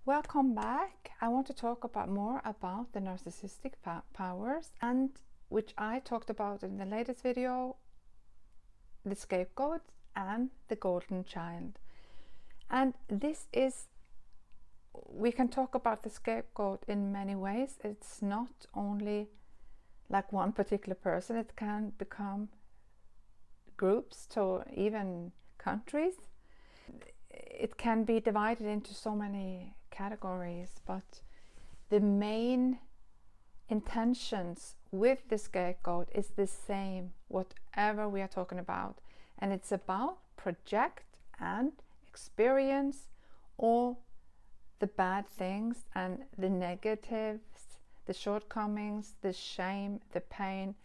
Welcome back. I want to talk more about the narcissistic powers, and which I talked about in the latest video, the scapegoat and the golden child. And we can talk about the scapegoat in many ways. It's not only like one particular person, it can become groups to even countries. It can be divided into so many categories, but the main intentions with the scapegoat is the same, whatever we are talking about, and it's about project and experience all the bad things and the negatives, the shortcomings, the shame, the pain,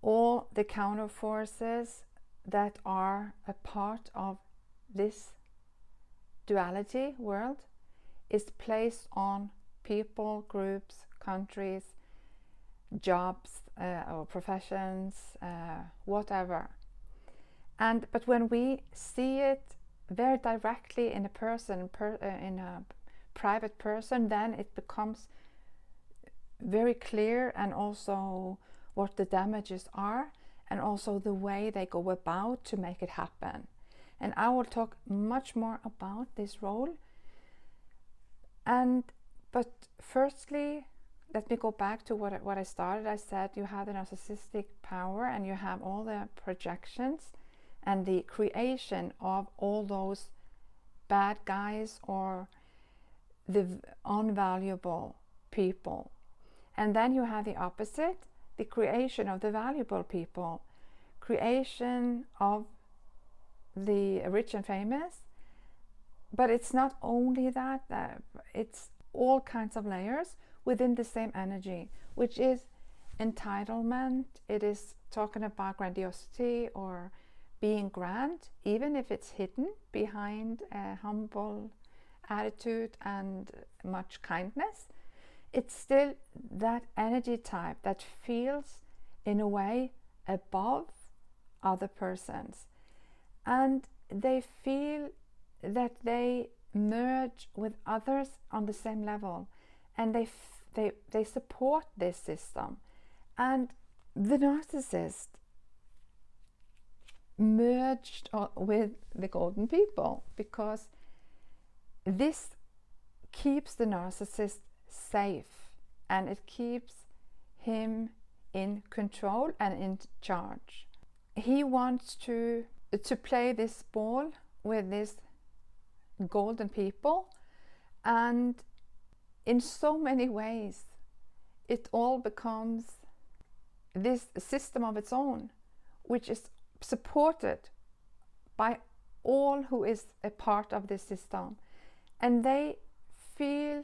all the counter forces that are a part of this duality world is placed on people, groups, countries, jobs, or professions, whatever. But when we see it very directly in a person, in a private person, then it becomes very clear, and also what the damages are, and also the way they go about to make it happen. And I will talk much more about this role. But firstly, let me go back to what I started. I said you have the narcissistic power, and you have all the projections and the creation of all those bad guys or the unvaluable people. And then you have the opposite, the creation of the valuable people, creation of the rich and famous. But it's not only that, it's all kinds of layers within the same energy, which is entitlement. It is talking about grandiosity or being grand, even if it's hidden behind a humble attitude and much kindness. It's still that energy type that feels in a way above other persons, and they feel that they merge with others on the same level, and they support this system. And the narcissist merged with the golden people, because this keeps the narcissist safe, and it keeps him in control and in charge. He wants to play this ball with this golden people, and in so many ways it all becomes this system of its own, which is supported by all who is a part of this system, and they feel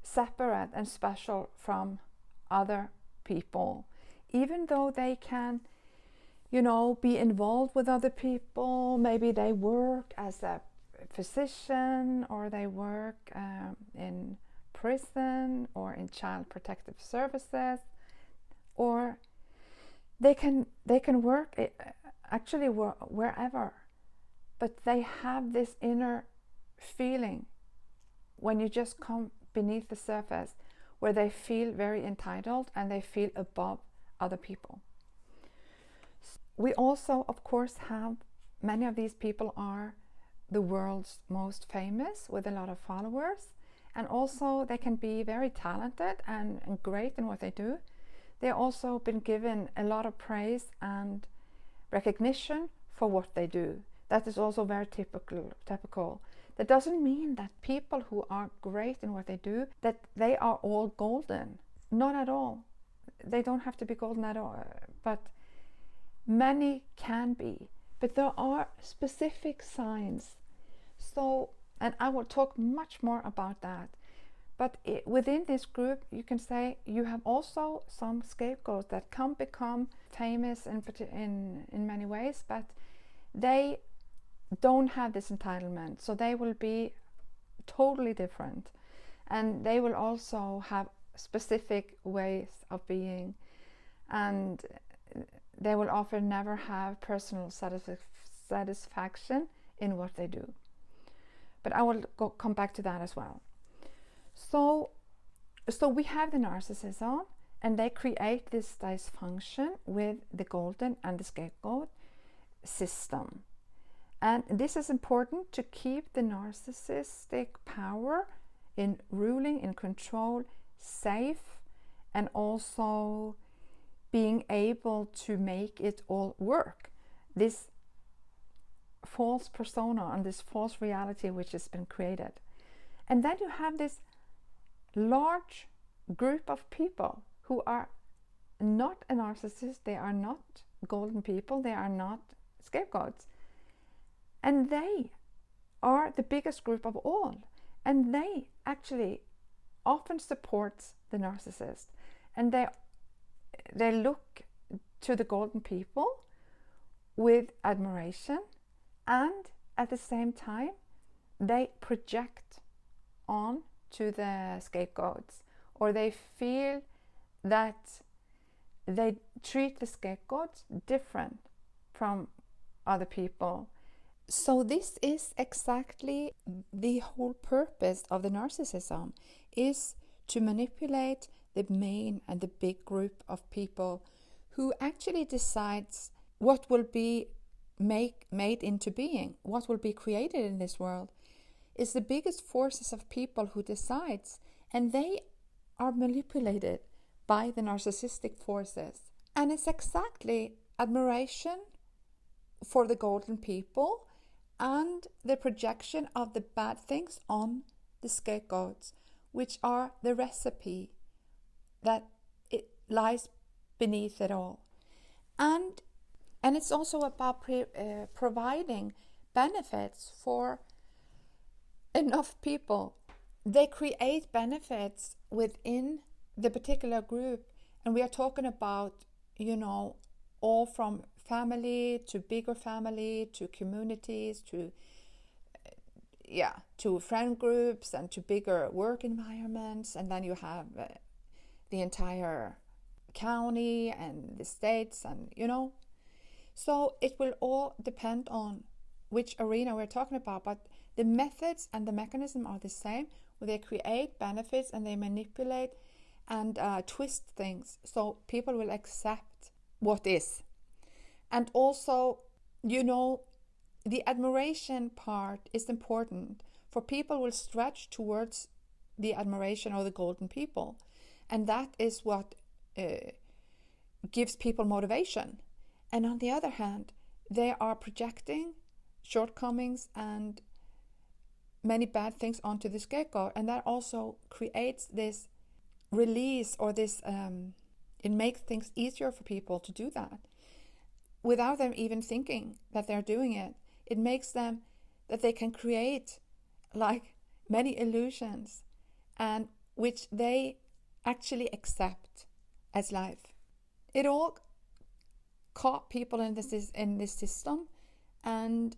separate and special from other people, even though they can be involved with other people. Maybe they work as a physician, or they work in prison or in child protective services, or they can work actually wherever, but they have this inner feeling when you just come beneath the surface, where they feel very entitled and they feel above other people. We also, of course, have many of these people are the world's most famous, with a lot of followers, and also they can be very talented and great in what they do. They've also been given a lot of praise and recognition for what they do. That is also very typical. That doesn't mean that people who are great in what they do, that they are all golden. Not at all. They don't have to be golden at all, but many can be. But there are specific signs. And I will talk much more about that. But within this group, you can say you have also some scapegoats that can become famous in many ways, but they don't have this entitlement, so they will be totally different, and they will also have specific ways of being, and they will often never have personal satisfaction in what they do. but I will come back to that as well. So we have the narcissism, and they create this dysfunction with the golden and the scapegoat system. And this is important to keep the narcissistic power in ruling, in control, safe, and also being able to make it all work. This false persona and this false reality which has been created. And then you have this large group of people who are not a narcissist, they are not golden people, they are not scapegoats. And they are the biggest group of all. And they actually often support the narcissist. And they look to the golden people with admiration, and at the same time they project on to the scapegoats, or they feel that they treat the scapegoats different from other people. So this is exactly the whole purpose of the narcissism, is to manipulate the main and the big group of people who actually decides what will be made into being, what will be created in this world. Is the biggest forces of people who decides, and they are manipulated by the narcissistic forces. And it's exactly admiration for the golden people and the projection of the bad things on the scapegoats, which are the recipe that it lies beneath it all. And it's also about providing benefits for enough people. They create benefits within the particular group, and we are talking about, all from family to bigger family to communities to friend groups and to bigger work environments, and then you have the entire county and the states, and so it will all depend on which arena we're talking about, but the methods and the mechanism are the same, where they create benefits and they manipulate and twist things so people will accept what is. And also, the admiration part is important, for people will stretch towards the admiration of the golden people, and that is what gives people motivation. And on the other hand, they are projecting shortcomings and many bad things onto the scapegoat, and that also creates this release, or this it makes things easier for people to do that without them even thinking that they're doing it. It makes them that they can create like many illusions, and which they actually accept as life. It all caught people in this system, and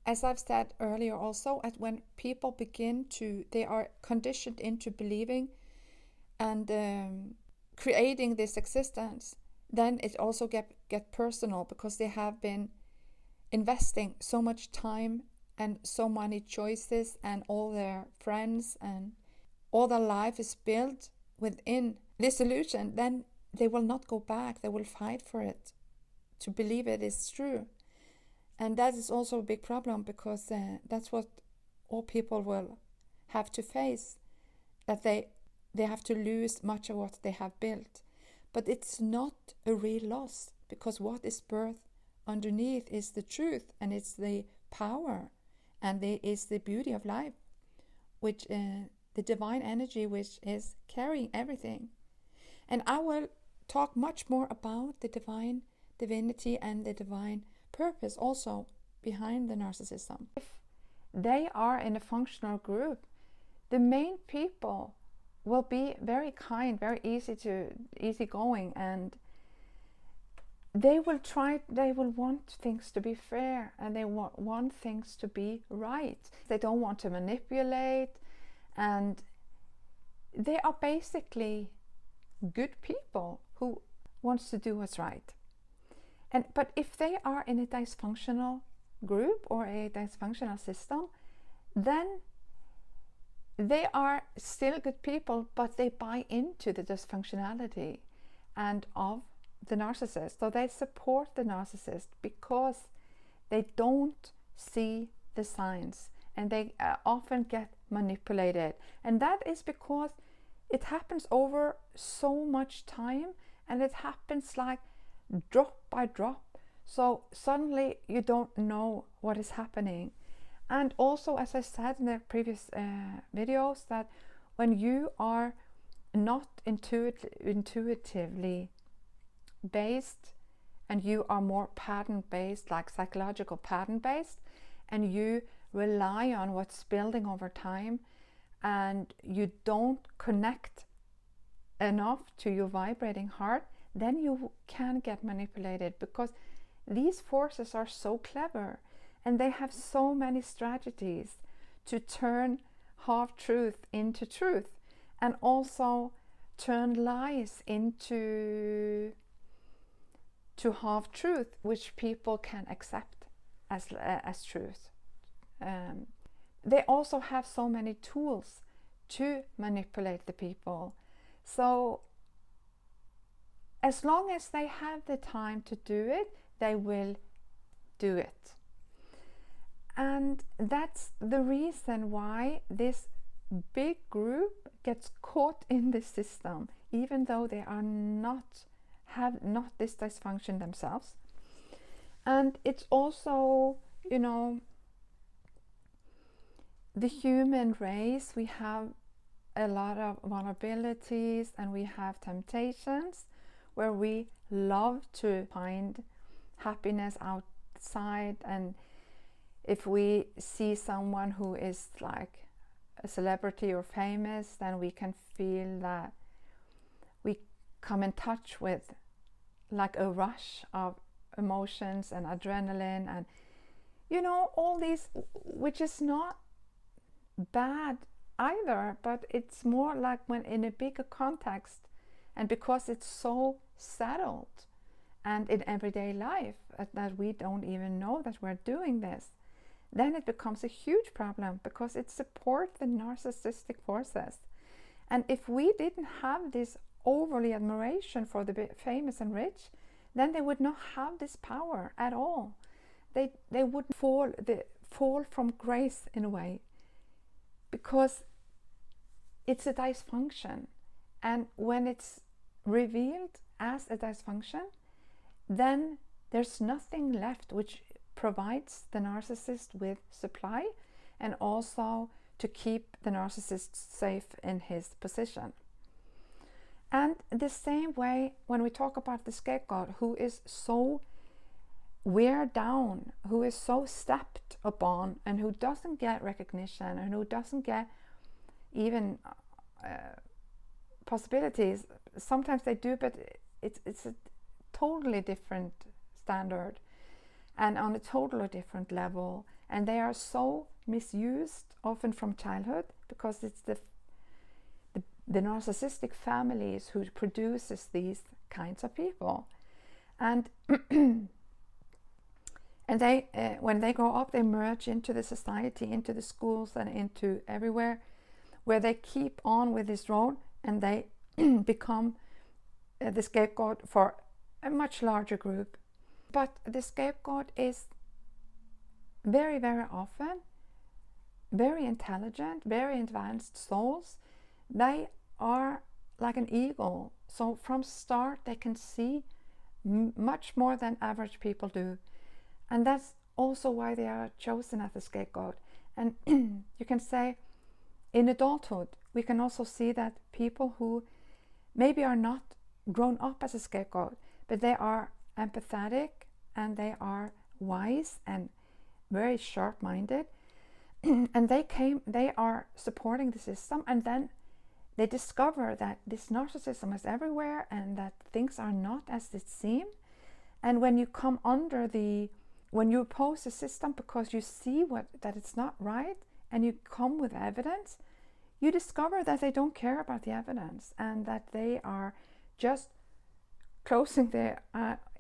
as I've said earlier also, when people they are conditioned into believing and creating this existence, then it also get personal, because they have been investing so much time and so many choices, and all their friends and all their life is built within this illusion. Then they will not go back. They will fight for it, to believe it is true. And that is also a big problem, because that's what all people will have to face, that they have to lose much of what they have built. But it's not a real loss, because what is birthed underneath is the truth, and it's the power, and is the beauty of life, which the divine energy which is carrying everything. And I will talk much more about the divinity and the divine purpose also behind the narcissism. If they are in a functional group, the main people will be very kind, very easygoing, and they will want things to be fair, and they want things to be right. They don't want to manipulate, and they are basically good people who wants to do what's right. But if they are in a dysfunctional group or a dysfunctional system, then they are still good people, but they buy into the dysfunctionality and of the narcissist. So they support the narcissist because they don't see the signs, and they often get manipulated. And that is because it happens over so much time, and it happens like drop by drop. So suddenly you don't know what is happening. And also, as I said in the previous videos, that when you are not intuitively based, and you are more pattern based, like psychological pattern based, and you rely on what's building over time, and you don't connect enough to your vibrating heart, then you can get manipulated, because these forces are so clever, and they have so many strategies to turn half-truth into truth, and also turn lies into half-truth, which people can accept as truth. They also have so many tools to manipulate the people. So as long as they have the time to do it, they will do it. And that's the reason why this big group gets caught in this system, even though they are have not this dysfunction themselves. And it's also, you know, the human race, we have a lot of vulnerabilities, and we have temptations where we love to find happiness outside. And if we see someone who is like a celebrity or famous, then we can feel that we come in touch with like a rush of emotions and adrenaline, and you know, all these, which is not bad either, but it's more like when in a bigger context, and because it's so settled and in everyday life that we don't even know that we're doing this, then it becomes a huge problem, because it supports the narcissistic forces. And if we didn't have this overly admiration for the famous and rich, then they would not have this power at all. They would fall from grace in a way, because it's a dysfunction. And when it's revealed as a dysfunction, then there's nothing left which provides the narcissist with supply, and also to keep the narcissist safe in his position. And the same way when we talk about the scapegoat, who is so wear down, who is so stepped upon, and who doesn't get recognition, and who doesn't get even possibilities. Sometimes they do, but it's a totally different standard and on a totally different level, and they are so misused often from childhood, because it's the narcissistic families who produces these kinds of people. And and they when they grow up, they merge into the society, into the schools, and into everywhere, where they keep on with this role, and they become the scapegoat for a much larger group. But the scapegoat is very, very often very intelligent, very advanced souls. They are like an eagle. So from start, they can see much more than average people do. And that's also why they are chosen as the scapegoat. And you can say in adulthood, we can also see that people who maybe are not grown up as a scapegoat, but they are empathetic, and they are wise and very sharp-minded, and they are supporting the system, and then they discover that this narcissism is everywhere, and that things are not as it seems. And when you come under when you oppose the system because you see that it's not right, and you come with evidence, you discover that they don't care about the evidence, and that they are just closing their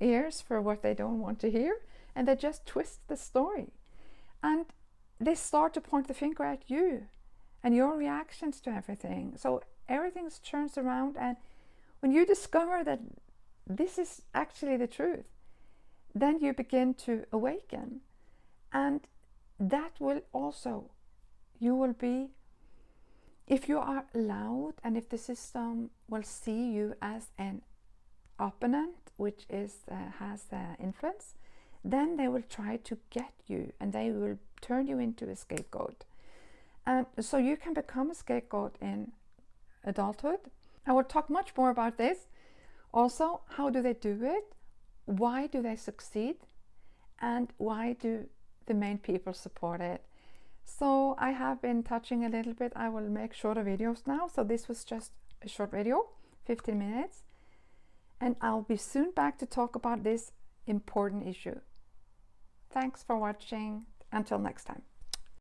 ears for what they don't want to hear, and they just twist the story. And they start to point the finger at you and your reactions to everything. So everything turns around, and when you discover that this is actually the truth, then you begin to awaken. And that will also, you will be, if you are allowed, and if the system will see you as an opponent, which is has influence, then they will try to get you, and they will turn you into a scapegoat. And so you can become a scapegoat in adulthood. I will talk much more about this. Also, how do they do it? Why do they succeed? And why do the main people support it? So I have been touching a little bit. I will make shorter videos now. So this was just a short video, 15 minutes. And I'll be soon back to talk about this important issue. Thanks for watching. Until next time.